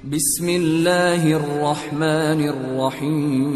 بسم اللہ الرحمن الرحیم۔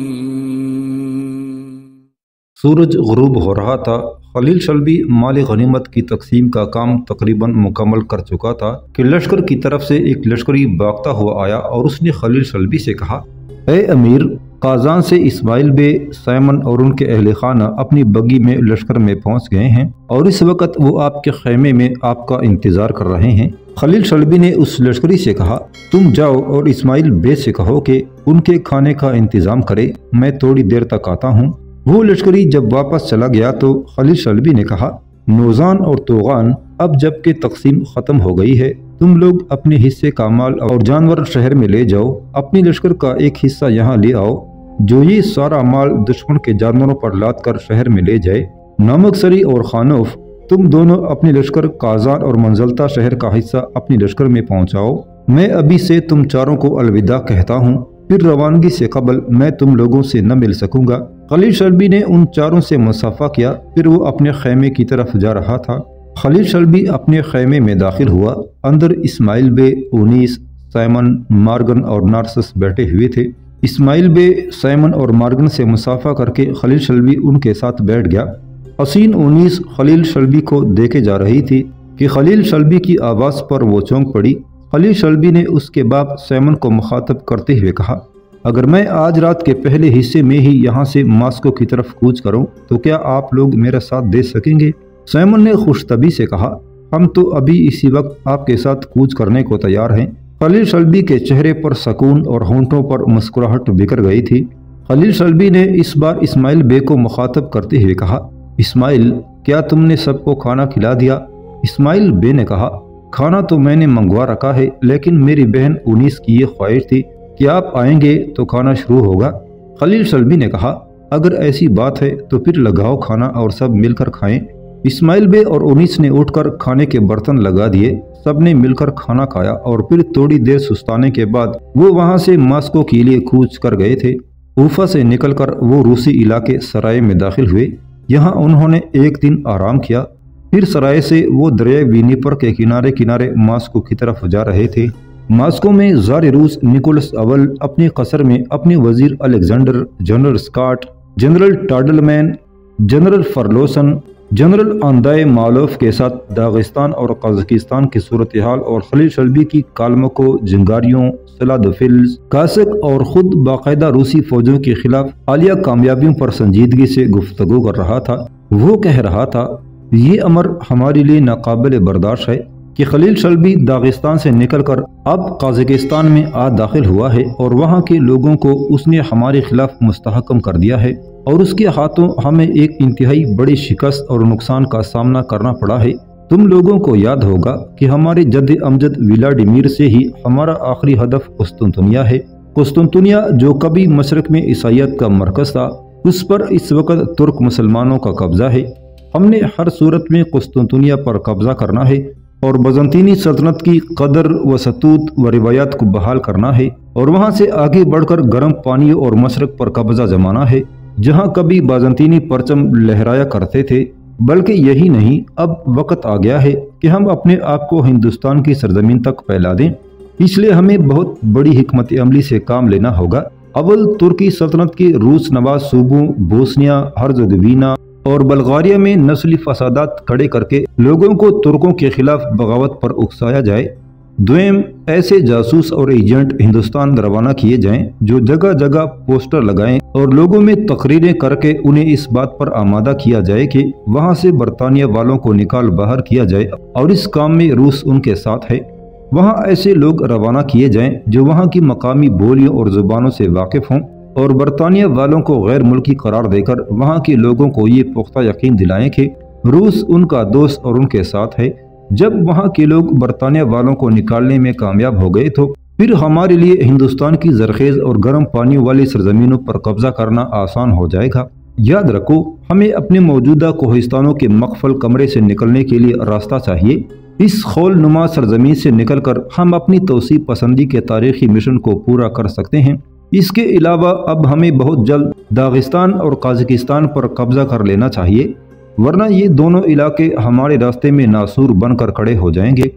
سورج غروب ہو رہا تھا۔ خلیل شلبی مال غنیمت کی تقسیم کا کام تقریباً مکمل کر چکا تھا کہ لشکر کی طرف سے ایک لشکری بھاگتا ہوا آیا اور اس نے خلیل شلبی سے کہا، اے امیر، قازان سے اسماعیل بے، سیمن اور ان کے اہل خانہ اپنی بگی میں لشکر میں پہنچ گئے ہیں اور اس وقت وہ آپ کے خیمے میں آپ کا انتظار کر رہے ہیں۔ خلیل شلبی نے اس لشکری سے کہا، تم جاؤ اور اسماعیل بے سے کہو کہ ان کے کھانے کا انتظام کرے، میں تھوڑی دیر تک آتا ہوں۔ وہ لشکری جب واپس چلا گیا تو خلیل شلبی نے کہا، نوزان اور توغان، اب جب کہ تقسیم ختم ہو گئی ہے، تم لوگ اپنے حصے کا مال اور جانور شہر میں لے جاؤ، اپنی لشکر کا ایک حصہ یہاں لے آؤ جو یہ سارا مال دشمن کے جانوروں پر لاد کر شہر میں لے جائے۔ نامک سری اور خانوف، تم دونوں اپنی لشکر قازان اور منزلتا شہر کا حصہ اپنی لشکر میں پہنچاؤ۔ میں ابھی سے تم چاروں کو الوداع کہتا ہوں، پھر روانگی سے قبل میں تم لوگوں سے نہ مل سکوں گا۔ خلیل شلبی نے ان چاروں سے مصافحہ کیا، پھر وہ اپنے خیمے کی طرف جا رہا تھا۔ خلیل شلبی اپنے خیمے میں داخل ہوا۔ اندر اسماعیل بے، اونیس، سیمن، مارگن اور نارسس بیٹھے ہوئے تھے۔ اسماعیل بے، سیمن اور مارگن سے مصافحہ کر کے خلیل شلبی ان کے ساتھ بیٹھ گیا۔ حسین اونیس خلیل شلبی کو دیکھے جا رہی تھی کہ خلیل شلبی کی آواز پر وہ چونک پڑی۔ خلیل شلبی نے اس کے باپ سیمن کو مخاطب کرتے ہوئے کہا، اگر میں آج رات کے پہلے حصے میں ہی یہاں سے ماسکو کی طرف کوچ کروں تو کیا آپ لوگ میرا ساتھ دے سکیں گے؟ سیمن نے خوش طبعی سے کہا، ہم تو ابھی اسی وقت آپ کے ساتھ کوچ کرنے کو تیار ہیں۔ خلیل شلبی کے چہرے پر سکون اور ہونٹوں پر مسکراہٹ بکھر گئی تھی۔ خلیل شلبی نے اس بار اسماعیل بے کو مخاطب کرتے ہوئے کہا، اسماعیل، کیا تم نے سب کو کھانا کھلا دیا؟ اسماعیل بے نے کہا، کھانا تو میں نے منگوا رکھا ہے، لیکن میری بہن اونیس کی یہ خواہش تھی کہ آپ آئیں گے تو کھانا شروع ہوگا۔ خلیل شلبی نے کہا، اگر ایسی بات ہے تو پھر لگاؤ کھانا اور سب مل کر کھائیں۔ اسماعیل بے اور اونیس نے اٹھ کر کھانے کے برتن لگا دیے، سب نے مل کر کھانا کھایا اور پھر تھوڑی دیر سستانے کے بعد وہ وہاں سے ماسکو کے لیے کوچ کر گئے تھے۔ اوفا سے نکل کر وہ روسی علاقے سرائے میں داخل ہوئے۔ یہاں انہوں نے ایک دن آرام کیا، پھر سرائے سے وہ دریائے وینیپر کے کنارے کنارے ماسکو کی طرف جا رہے تھے۔ ماسکو میں زار روس نکولس اول اپنے قصر میں اپنے وزیر Alexander, general Scott, general Todleben, general فرلوسن، جنرل آندائے مالوف کے ساتھ داغستان اور قازقستان کی صورتحال اور خلیل شلبی کی کالمکو، جنگاریوں، سلادوفلز، کاسک اور خود باقاعدہ روسی فوجوں کے خلاف حالیہ کامیابیوں پر سنجیدگی سے گفتگو کر رہا تھا۔ وہ کہہ رہا تھا، یہ امر ہمارے لیے ناقابل برداشت ہے کہ خلیل شلبی داغستان سے نکل کر اب قازقستان میں داخل ہوا ہے اور وہاں کے لوگوں کو اس نے ہمارے خلاف مستحکم کر دیا ہے اور اس کے ہاتھوں ہمیں ایک انتہائی بڑی شکست اور نقصان کا سامنا کرنا پڑا ہے۔ تم لوگوں کو یاد ہوگا کہ ہمارے جد امجد ولاڈیمیر سے ہی ہمارا آخری ہدف قسطنطنیہ ہے۔ قسطنطنیہ جو کبھی مشرق میں عیسائیت کا مرکز تھا، اس پر اس وقت ترک مسلمانوں کا قبضہ ہے۔ ہم نے ہر صورت میں قسطنطنیہ پر قبضہ کرنا ہے اور بازنطینی سلطنت کی قدر و ستوت و روایات کو بحال کرنا ہے اور وہاں سے آگے بڑھ کر گرم پانیوں اور مشرق پر قبضہ جمانا ہے جہاں کبھی بازنطینی پرچم لہرایا کرتے تھے۔ بلکہ یہی نہیں، اب وقت آ گیا ہے کہ ہم اپنے آپ کو ہندوستان کی سرزمین تک پھیلا دیں۔ اس لیے ہمیں بہت بڑی حکمت عملی سے کام لینا ہوگا۔ اول ترکی سلطنت کے روس نواز صوبوں بوسنیا، ہرزگوینا اور بلغاریہ میں نسلی فسادات کھڑے کر کے لوگوں کو ترکوں کے خلاف بغاوت پر اکسایا جائے۔ دویم، ایسے جاسوس اور ایجنٹ ہندوستان روانہ کیے جائیں جو جگہ جگہ پوسٹر لگائیں اور لوگوں میں تقریریں کر کے انہیں اس بات پر آمادہ کیا جائے کہ وہاں سے برطانیہ والوں کو نکال باہر کیا جائے اور اس کام میں روس ان کے ساتھ ہے۔ وہاں ایسے لوگ روانہ کیے جائیں جو وہاں کی مقامی بولیوں اور زبانوں سے واقف ہوں اور برطانیہ والوں کو غیر ملکی قرار دے کر وہاں کے لوگوں کو یہ پختہ یقین دلائیں کہ روس ان کا دوست اور ان کے ساتھ ہے۔ جب وہاں کے لوگ برطانیہ والوں کو نکالنے میں کامیاب ہو گئے تو پھر ہمارے لیے ہندوستان کی زرخیز اور گرم پانیوں والی سرزمینوں پر قبضہ کرنا آسان ہو جائے گا۔ یاد رکھو، ہمیں اپنے موجودہ کوہستانوں کے مقفل کمرے سے نکلنے کے لیے راستہ چاہیے۔ اس خول نما سرزمین سے نکل کر ہم اپنی توسیع پسندی کے تاریخی مشن کو پورا کر سکتے ہیں۔ اس کے علاوہ اب ہمیں بہت جلد داغستان اور قازقستان پر قبضہ کر لینا چاہیے، ورنہ یہ دونوں علاقے ہمارے راستے میں ناسور بن کر کھڑے ہو جائیں گے۔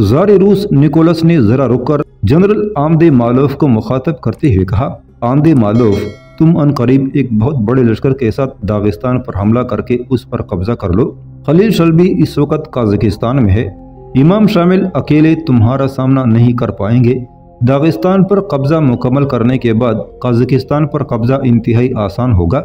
زار روس نکولس نے ذرا رک کر जनरल आमदे मालोफ को मुखातब करते हुए कहा, आमदे मालोफ, तुम अनकरीब एक बहुत बड़े लश्कर के साथ दागिस्तान पर हमला करके उस पर कब्जा कर लो। खलील शल्बी इस वक्त काज़ाकिस्तान में है। इमाम शामिल अकेले तुम्हारा सामना नहीं कर पाएंगे। दागिस्तान पर कब्जा मुकम्मल करने के बाद काज़ाकिस्तान पर कब्जा इंतहाई आसान होगा।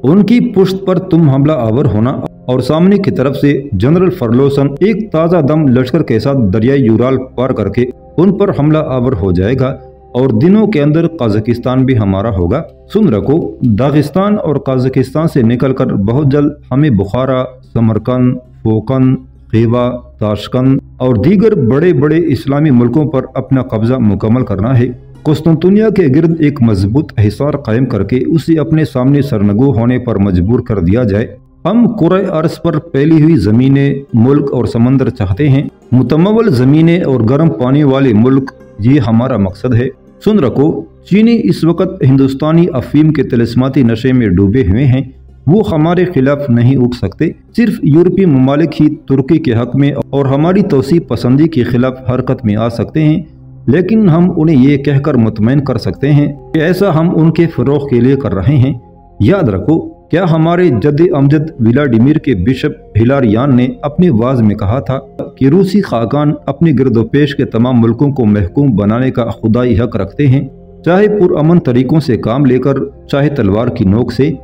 उनकी पुश्त पर तुम हमला आवर होना और सामने की तरफ से जनरल फर्लोसन एक ताज़ा दम लश्कर के साथ दरियाई यूराल पार करके उन पर हमला आवर हो जाएगा और दिनों के अंदर काज़ाकिस्तान भी हमारा होगा। सुन रखो, दागिस्तान और काज़ाकिस्तान से निकलकर बहुत जल्द हमें बुखारा, समरकंद, फोकन, खीवा, ताशकंद और दीगर बड़े बड़े इस्लामी मुल्कों पर अपना कब्जा मुकम्मल करना है। कुस्तुनतुनिया के गिर्द एक मजबूत हिसार कायम करके उसे अपने सामने सरनगू होने पर मजबूर कर दिया जाए। हम कुरे अर्ज पर फैली हुई ज़मीनें, मुल्क और समंदर चाहते हैं। मुतमवल ज़मीनें और गर्म पानी वाले मुल्क, ये हमारा मकसद है। सुन रखो, चीनी इस वक्त हिंदुस्तानी अफीम के तिलिस्माती नशे में डूबे हुए हैं। वो हमारे खिलाफ नहीं उठ सकते। सिर्फ यूरोपीय ममालिक ही तुर्की के हक में और हमारी तौसीब पसंदी के खिलाफ हरकत में आ सकते हैं, लेकिन हम उन्हें ये कहकर मुतमईन कर सकते हैं कि ऐसा हम उनके फ़रोग़ के लिए कर रहे हैं। याद रखो, क्या हमारे जद्द अमजद व्लादिमीर के बिशप हिलारियान ने अपने वाज में कहा था कि रूसी खाकान अपने गिरदोपेश के तमाम मुल्कों को महकूम बनाने का खुदाई हक रखते हैं, चाहे पुरअमन तरीकों से काम लेकर, चाहे तलवार की नोक से।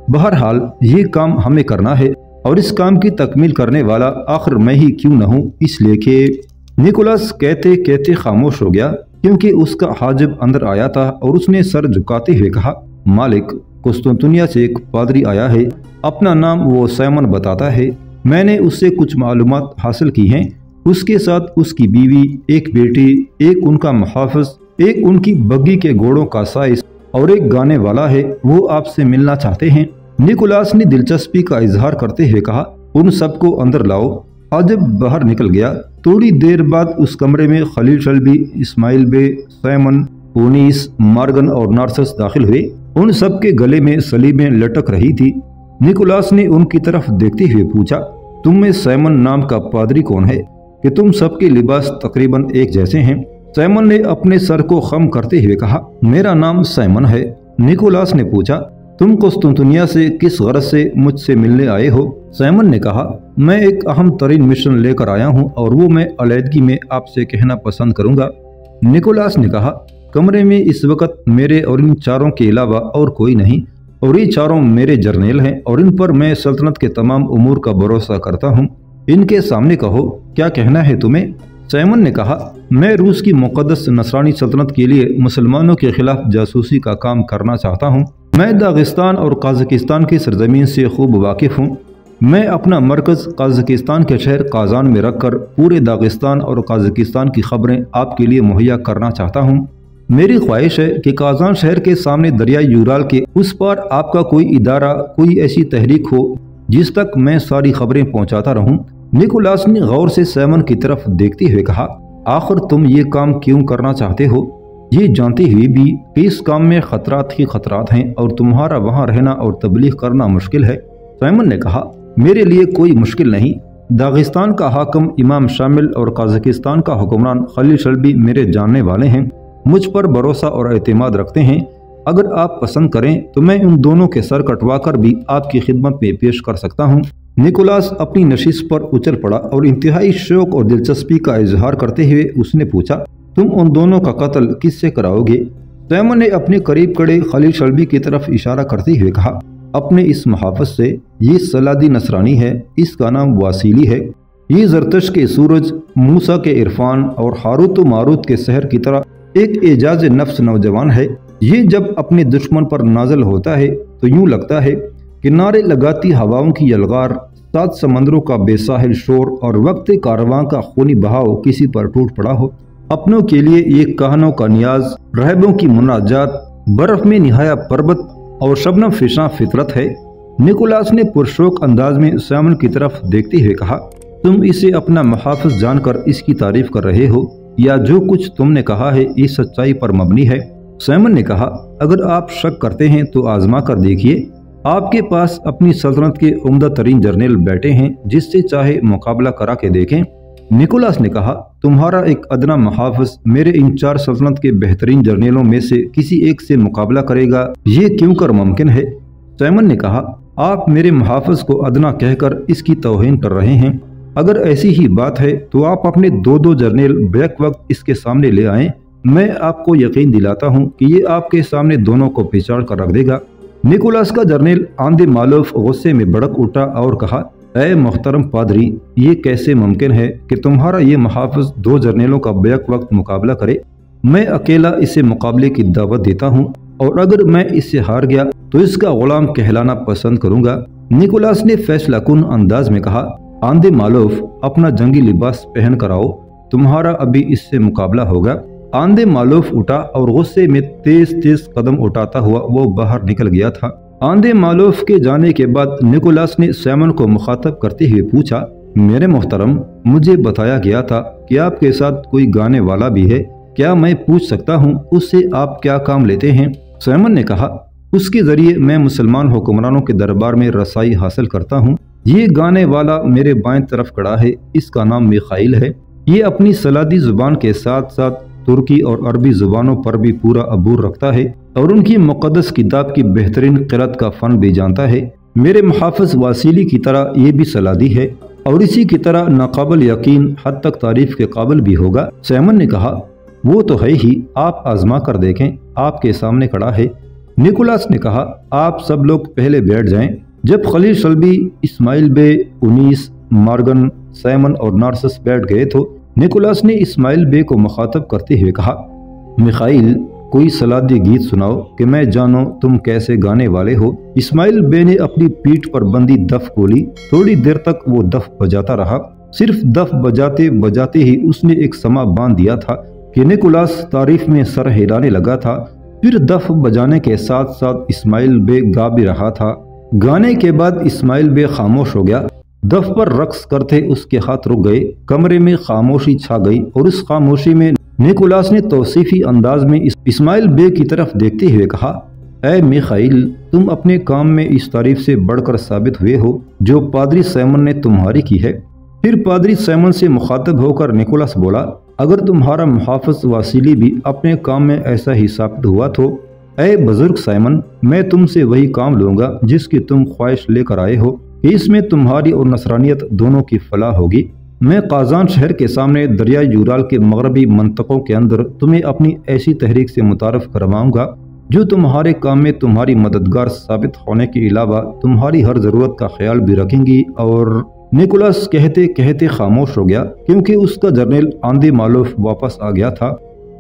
बहरहाल ये काम हमें करना है और इस काम की तकमील करने वाला आखिर मैं ही क्यों न हूँ, इसलिए कि निकोलस कहते कहते खामोश हो गया क्योंकि उसका हाजिब अंदर आया था और उसने सर झुकाते हुए कहा, मालिक, कुस्तुनतुनिया से एक पादरी आया है। अपना नाम वो सैमन बताता है। मैंने उससे कुछ मालूमात हासिल की हैं। उसके साथ उसकी बीवी, एक बेटी, एक उनका मुहाफ़िज़, एक उनकी बग्गी के घोड़ों का साइस और एक गाने वाला है। वो आपसे मिलना चाहते हैं। निकोलास ने दिलचस्पी का इजहार करते हुए कहा, उन सबको अंदर लाओ। हाजिब बाहर निकल गया। थोड़ी देर बाद उस कमरे में खलील शल्बी, इस्माइल बे, सैमन, ओनीस, मार्गन और नार्सस दाखिल हुए। उन सब के गले में सलीबें लटक रही थी। निकोलास ने उनकी तरफ देखते हुए पूछा, तुम में सैमन नाम का पादरी कौन है कि तुम सबके लिबास तकरीबन एक जैसे हैं? सैमन ने अपने सर को खम करते हुए कहा, मेरा नाम सैमन है। निकोलास ने पूछा, तुम कुस्तुनतुनिया से किस गरज से मुझसे मिलने आए हो? सैमन ने कहा, मैं एक अहम तरीन मिशन लेकर आया हूँ और वो मैं अलैदगी में आपसे कहना पसंद करूँगा। निकोलास ने कहा, कमरे में इस वक्त मेरे और इन चारों के अलावा और कोई नहीं और ये चारों मेरे जर्नेल हैं और इन पर मैं सल्तनत के तमाम उमूर का भरोसा करता हूँ। इनके सामने कहो, क्या कहना है तुम्हें? सैमन ने कहा, मैं रूस की मुक़द्दस नसरानी सल्तनत के लिए मुसलमानों के खिलाफ जासूसी का काम करना चाहता हूँ। मैं दागिस्तान और काज़ाकिस्तान की सरजमीन से खूब वाकिफ़ हूँ। मैं अपना मरकज़ काज़ाकिस्तान के शहर काज़ान में रखकर पूरे दागिस्तान और काज़ाकिस्तान की खबरें आपके लिए मुहैया करना चाहता हूँ। मेरी ख्वाहिश है कि काज़ान शहर के सामने दरियाई यूराल के उस पार आपका कोई इदारा, कोई ऐसी तहरीक हो जिस तक मैं सारी खबरें पहुंचाता रहूं। निकोलास ने गौर से सैमन की तरफ देखते हुए कहा, आखिर तुम ये काम क्यों करना चाहते हो, ये जानते हुए भी कि इस काम में खतरात ही खतरात हैं और तुम्हारा वहाँ रहना और तबलीग करना मुश्किल है? सैमन ने कहा, मेरे लिए कोई मुश्किल नहीं। दागिस्तान का हाकिम इमाम शामिल और काज़ाकिस्तान का हुक्मरान खलील शल्बी मेरे जानने वाले हैं, मुझ पर भरोसा और एतमाद रखते हैं। अगर आप पसंद करें तो मैं उन दोनों के सर कटवा कर भी आपकी खिदमत में पेश कर सकता हूँ। निकोलास अपनी नशिस्त पर उछल पड़ा और इंतहाई शौक और दिलचस्पी का इजहार करते हुए उसने पूछा, तुम उन दोनों का कत्ल किससे कराओगे? सैमन ने अपने करीब खड़े खलील शल्बी की तरफ इशारा करते हुए कहा, अपने इस मुहाफ़िज़ से। ये सलादी नसरानी है, इसका नाम वासीली है। ये जरतश के सूरज, मूसा के इरफान और हारूत व मारूत के सहर की तरह एक एजाज नफ्स नौजवान है। ये जब अपने दुश्मन पर नाजल होता है तो यूं लगता है किनारे लगाती हवाओं की यलगार, 7 समंदरों का बेसाहिल शोर और वक्त कारवां का खूनी बहाव किसी पर टूट पड़ा हो। अपनों के लिए ये कहनों का नियाज, रहबों की मुनाजात, बर्फ में निहाया पर्वत और शबनम फिशा फितरत है। निकोलास ने पुरशौक अंदाज में सैमन की तरफ देखते हुए कहा, तुम इसे अपना मुहाफ़िज़ जानकर इसकी तारीफ कर रहे हो या जो कुछ तुमने कहा है ये सच्चाई पर मबनी है? सैमन ने कहा, अगर आप शक करते हैं तो आजमा कर देखिए। आपके पास अपनी सल्तनत के उम्दा तरीन जर्नल बैठे हैं, जिससे चाहे मुकाबला करा के देखें। निकोलास ने कहा, तुम्हारा एक अदना मुहाफिज मेरे इन 4 सल्तनत के बेहतरीन जर्नलों में से किसी एक से मुकाबला करेगा, ये क्यों कर मुमकिन है? साइमन ने कहा, आप मेरे मुहाफिज को अदना कहकर इसकी तौहीन कर रहे हैं। अगर ऐसी ही बात है तो आप अपने 2-2 जर्नल बैक वक्त इसके सामने ले आएं। मैं आपको यकीन दिलाता हूं कि ये आपके सामने दोनों को पिछाड़ कर रख देगा। निकोलास का जर्नल आंदे मालूफ गुस्से में भड़क उठा और कहा, ऐ मोहतरम पादरी, ये कैसे मुमकिन है कि तुम्हारा ये मुहाफिज 2 जर्नलों का बैक वक्त मुकाबला करे? मैं अकेला इसे मुकाबले की दावत देता हूँ और अगर मैं इससे हार गया तो इसका गुलाम कहलाना पसंद करूंगा। निकोलास ने फैसला कुन अंदाज में कहा, आंदे मालूफ, अपना जंगी लिबास पहन कर आओ, तुम्हारा अभी इससे मुकाबला होगा। आंदे मालूफ उठा और गुस्से में तेज तेज कदम उठाता हुआ वो बाहर निकल गया था। आंदे मालूफ के जाने के बाद निकोलास ने साइमन को मुखातब करते हुए पूछा, मेरे मोहतरम, मुझे बताया गया था कि आपके साथ कोई गाने वाला भी है, क्या मैं पूछ सकता हूँ उससे आप क्या काम लेते हैं? साइमन ने कहा, उसके जरिए मैं मुसलमान हुक्मरानों के दरबार में रसाई हासिल करता हूँ। ये गाने वाला मेरे बाएं तरफ खड़ा है, इसका नाम मिखाइल है। ये अपनी सलादी जुबान के साथ साथ तुर्की और अरबी जुबानों पर भी पूरा अबूर रखता है और उनकी मुक़द्दस किताब की बेहतरीन क़िरात का फ़न भी जानता है। मेरे मुहाफ़िज़ वासिली की तरह ये भी सलादी है और इसी की तरह नाकाबिल यकीन हद तक तारीफ़ के काबिल भी होगा। साइमन ने कहा, वो तो है ही, आप आजमा कर देखें, आपके सामने खड़ा है। निकोलास ने कहा, आप सब लोग पहले बैठ जाएं। जब खलील शल्बी, इस्माइल बे, उनीस, मार्गन, साइमन और नार्सस बैठ गए तो निकोलास ने इस्माइल बे को मुखातब करते हुए कहा, मिखाइल, कोई सलादी गीत सुनाओ कि मैं जानूं तुम कैसे गाने वाले हो। इस्माइल बे ने अपनी पीठ पर बंदी दफ खोली। थोड़ी देर तक वो दफ बजाता रहा। सिर्फ दफ बजाते बजाते ही उसने एक समा बांध दिया था कि निकोलास तारीफ में सर हिलाने लगा था। फिर दफ बजाने के साथ साथ इस्माइल बे गा भी रहा था। गाने के बाद इस्माइल बे खामोश हो गया। दफ पर रक्स करते उसके हाथ रुक गए। कमरे में खामोशी छा गई और उस खामोशी में निकोलास ने तौसीफी अंदाज में इस्माइल बे की तरफ देखते हुए कहा, ऐ मिखाइल, तुम अपने काम में इस तारीफ से बढ़कर साबित हुए हो जो पादरी साइमन ने तुम्हारी की है। फिर पादरी साइमन से मुखातब होकर निकोलास बोला, अगर तुम्हारा मुहाफ़िज़ वासिली भी अपने काम में ऐसा ही साबित हुआ तो ऐ बुजुर्ग साइमन, मैं तुमसे वही काम लूँगा जिसकी तुम ख्वाहिश लेकर आए हो कि इसमें तुम्हारी और नसरानियत दोनों की फलाह होगी। मैं काजान शहर के सामने दरियाई यूराल के मगरबी मंतकों के अंदर तुम्हें अपनी ऐसी तहरीक से मुतारफ़ करवाऊंगा जो तुम्हारे काम में तुम्हारी मददगार साबित होने के अलावा तुम्हारी हर ज़रूरत का ख्याल भी रखेंगी। और निकोलास कहते कहते खामोश हो गया क्योंकि उसका जर्नल आंदे मालूफ वापस आ गया था।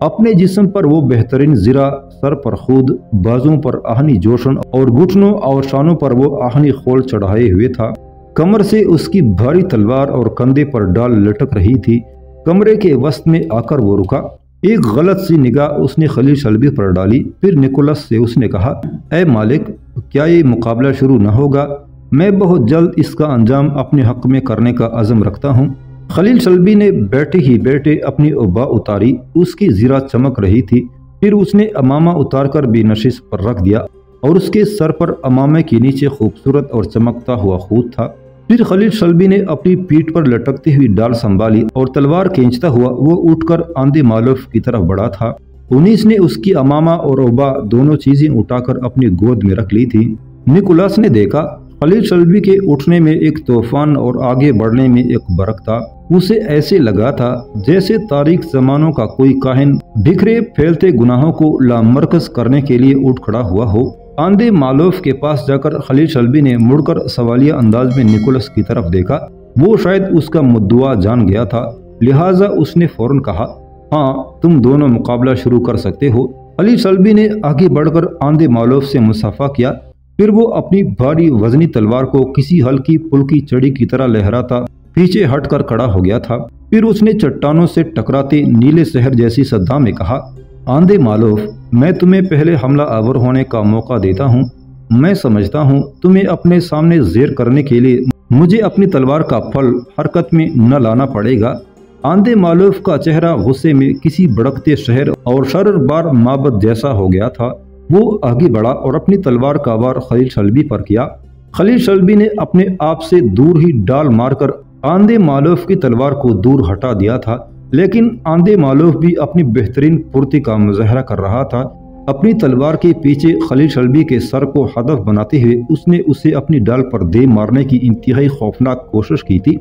अपने जिस्म पर वो बेहतरीन ज़िरा, सर पर खुद, बाजुओं पर आहनी जोशन और घुटनों और शानों पर वो आहनी खोल चढ़ाए हुए था। कमर से उसकी भारी तलवार और कंधे पर डाल लटक रही थी। कमरे के वस्त में आकर वो रुका। एक गलत सी निगाह उसने खलील शल्बी पर डाली। फिर निकोलस से उसने कहा, ऐ मालिक, क्या ये मुकाबला शुरू न होगा? मैं बहुत जल्द इसका अंजाम अपने हक में करने का अज़म रखता हूँ। खलील शल्बी ने बैठे ही बैठे अपनी उबा उतारी। उसकी ज़िरा चमक रही थी। फिर उसने अमामा उतार कर भी नशिश पर रख दिया और उसके सर पर अमामे के नीचे खूबसूरत और चमकता हुआ खूद था। फिर खलील शल्बी ने अपनी पीठ पर लटकती हुई डाल संभाली और तलवार खींचता हुआ वो उठकर आंदे मालूफ की तरफ बढ़ा था। उनीस ने उसकी अमामा और उबा दोनों चीजें उठाकर अपनी गोद में रख ली थी। निकोलास ने देखा खलील शल्बी के उठने में एक तूफान और आगे बढ़ने में एक बरक था। उसे ऐसे लगा था जैसे तारीख जमानों का कोई काहिन बिखरे फैलते गुनाहों को लामरकज करने के लिए उठ खड़ा हुआ हो। आंदे मालूफ के पास जाकर खलील शल्बी ने मुड़कर सवालिया अंदाज में निकोलस की तरफ देखा। वो शायद उसका मुद्दुआ जान गया था, लिहाजा उसने फौरन कहा, हाँ, तुम दोनों मुकाबला शुरू कर सकते हो। खलील शल्बी ने आगे बढ़कर आंदे मालूफ से मुसाफा किया। फिर वो अपनी भारी वजनी तलवार को किसी हल्की पुल्की चढ़ी की तरह लहराता पीछे हटकर खड़ा हो गया था। फिर उसने चट्टानों से टकराते नीले शहर जैसी सद्दा में कहा, आंदे मालूफ, मैं तुम्हें पहले हमला आवर होने का मौका देता हूँ। मैं समझता हूँ तुम्हें अपने सामने ज़ेर करने के लिए मुझे अपनी तलवार का फल हरकत में न लाना पड़ेगा। आंदे मालूफ का चेहरा गुस्से में किसी भड़कते शहर और शररबार माबद जैसा हो गया था। वो आगे बढ़ा और अपनी तलवार का वार खलील शल्बी पर किया। खलील शल्बी ने अपने आप से दूर ही डाल मारकर آندے مالوف کی تلوار کو دور ہٹا دیا تھا، لیکن آندے مالوف بھی اپنی بہترین پھرتی کا مظاہرہ کر رہا تھا۔ اپنی تلوار کے پیچھے خلیل شلبی کے سر کو ہدف بناتے ہوئے اس نے اسے اپنی ڈال پر دے مارنے کی انتہائی خوفناک کوشش کی تھی،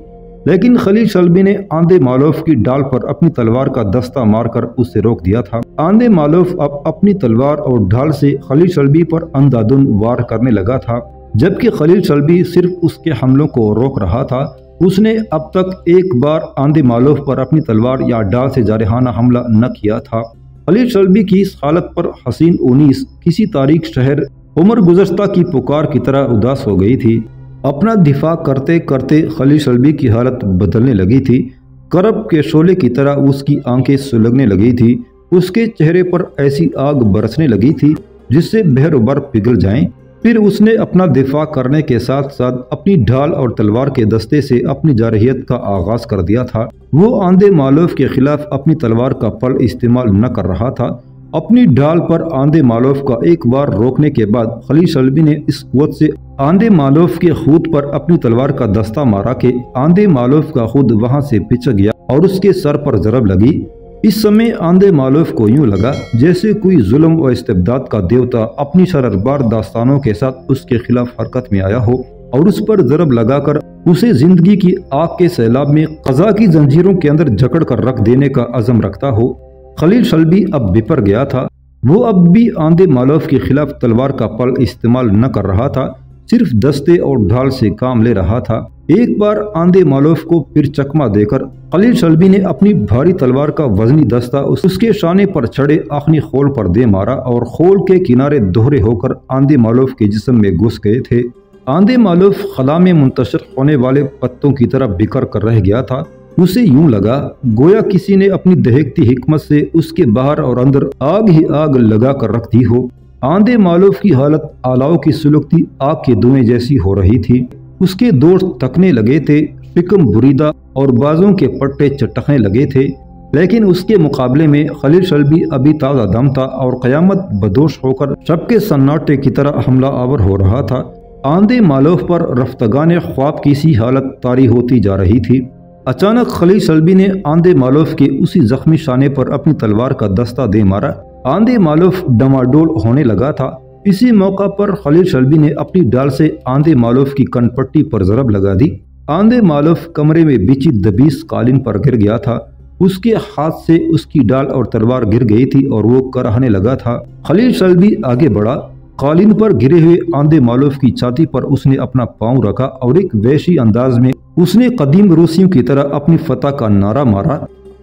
لیکن خلیل شلبی نے آندے مالوف کی ڈال پر اپنی تلوار کا دستہ مار کر اسے روک دیا تھا۔ آندے مالوف اب اپنی تلوار اور ڈھال سے خلیل شلبی پر اندھادھند وار کرنے لگا تھا، جبکہ خلیل شلبی صرف اس کے حملوں کو روک رہا تھا۔ اس نے اب تک ایک بار آندے مالوف پر اپنی تلوار یا ڈال سے جارحانہ حملہ نہ کیا تھا۔ خلیل شلبی کی اس حالت پر حسین اونیس کسی تاریک شہر عمر گزشتہ کی پکار کی طرح اداس ہو گئی تھی۔ اپنا دفاع کرتے کرتے خلیل شلبی کی حالت بدلنے لگی تھی۔ کرب کے شعلے کی طرح اس کی آنکھیں سلگنے لگی تھی، اس کے چہرے پر ایسی آگ برسنے لگی تھی جس سے بحر و بر پگھل جائیں۔ پھر اس نے اپنا دفاع کرنے کے ساتھ ساتھ اپنی ڈھال اور تلوار کے دستے سے اپنی جارحیت کا آغاز کر دیا تھا۔ وہ آندے مالوف کے خلاف اپنی تلوار کا پل استعمال نہ کر رہا تھا۔ اپنی ڈھال پر آندے مالوف کا ایک بار روکنے کے بعد خلیل شلبی نے اس قوت سے آندے مالوف کے خود پر اپنی تلوار کا دستہ مارا کہ آندے مالوف کا خود وہاں سے پچک گیا اور اس کے سر پر ضرب لگی۔ اس سمے آندے مالوف کو یوں لگا جیسے کوئی ظلم و استبداد کا دیوتا اپنی شرربار داستانوں کے ساتھ اس کے خلاف حرکت میں آیا ہو اور اس پر ضرب لگا کر اسے زندگی کی آگ کے سیلاب میں قضا کی زنجیروں کے اندر جکڑ کر رکھ دینے کا عزم رکھتا ہو۔ خلیل شلبی اب بپر گیا تھا۔ وہ اب بھی آندے مالوف کے خلاف تلوار کا پل استعمال نہ کر رہا تھا، صرف دستے اور ڈھال سے کام لے رہا تھا۔ ایک بار آندے مالوف کو پھر چکما دے کر خلیل شلبی نے اپنی بھاری تلوار کا وزنی دستہ اس کے شانے پر چڑھے آخنی خول پر دے مارا اور خول کے کنارے دوہرے ہو کر آندے مالوف کے جسم میں گھس گئے تھے۔ آندے مالوف خلا میں منتشر ہونے والے پتوں کی طرح بکھر کر رہ گیا تھا۔ اسے یوں لگا گویا کسی نے اپنی دہکتی حکمت سے اس کے باہر اور اندر آگ ہی آگ لگا کر رکھ دی ہو۔ آندے مالوف کی حالت آلاؤ کی سلگتی آگ کے دھوئیں جیسی ہو رہی تھی۔ اس کے دوست تکنے لگے تھے، شکم بریدہ اور بازوں کے پٹے چٹکنے لگے تھے، لیکن اس کے مقابلے میں خلیل شلبی ابھی تازہ دم تھا اور قیامت بدوش ہو کر شب کے سناٹے کی طرح حملہ آور ہو رہا تھا۔ آندے مالوف پر رفتگان خواب کی سی حالت طاری ہوتی جا رہی تھی۔ اچانک خلیل شلبی نے آندے مالوف کے اسی زخمی شانے پر اپنی تلوار کا دستہ دے مارا۔ آندے مالوف ڈماڈول ہونے لگا تھا۔ اسی موقع پر خلیل شلبی نے اپنی ڈال سے آندے مالوف کی کن پٹی پر ضرب لگا دی۔ آندے مالوف کمرے میں بچھی دبیس قالین پر گر گیا تھا۔ اس کے ہاتھ سے اس کی ڈال اور تلوار گر گئی تھی اور وہ کراہنے لگا تھا۔ خلیل شلبی آگے بڑھا۔ قالین پر گرے ہوئے آندے مالوف کی چھاتی پر اس نے اپنا پاؤں رکھا اور ایک وحشی انداز میں اس نے قدیم روسیوں کی طرح اپنی فتح کا نعرہ مارا۔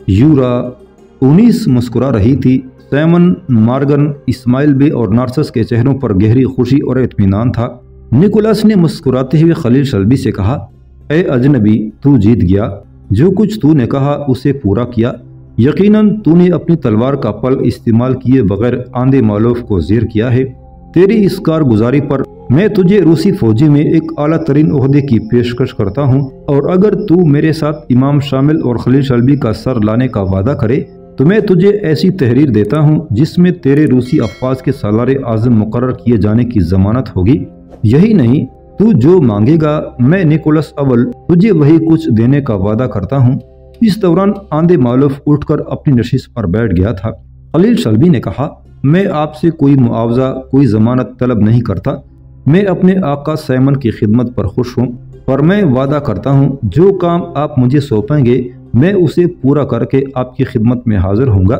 یورا اونیس مسکرا رہی تھی۔ سیمن، مارگن، اسماعیل بے اور نارسس کے چہروں پر گہری خوشی اور اطمینان تھا۔ نکولاس نے مسکراتے ہوئے خلیل شلبی سے کہا، اے اجنبی، تو جیت گیا۔ جو کچھ تو نے کہا اسے پورا کیا۔ یقیناً تو نے اپنی تلوار کا پل استعمال کیے بغیر آندے مالوف کو زیر کیا ہے۔ تیری اس کارگزاری پر میں تجھے روسی فوجی میں ایک اعلیٰ ترین عہدے کی پیشکش کرتا ہوں، اور اگر تو میرے ساتھ امام شامل اور خلیل شلبی کا سر لانے کا وعدہ کرے تو میں تجھے ایسی تحریر دیتا ہوں جس میں تیرے روسی افواج کے سالار اعظم مقرر کیے جانے کی ضمانت ہوگی۔ یہی نہیں، تو جو مانگے گا میں نکولاس اول تجھے وہی کچھ دینے کا وعدہ کرتا ہوں۔ اس دوران آندے مالوف اٹھ کر اپنی نشست پر بیٹھ گیا تھا۔ خلیل شلبی نے کہا، میں آپ سے کوئی معاوضہ، کوئی ضمانت طلب نہیں کرتا۔ میں اپنے آقا سیمن کی خدمت پر خوش ہوں، پر میں وعدہ کرتا ہوں جو کام آپ مجھے سونپیں گے میں اسے پورا کر کے آپ کی خدمت میں حاضر ہوں گا۔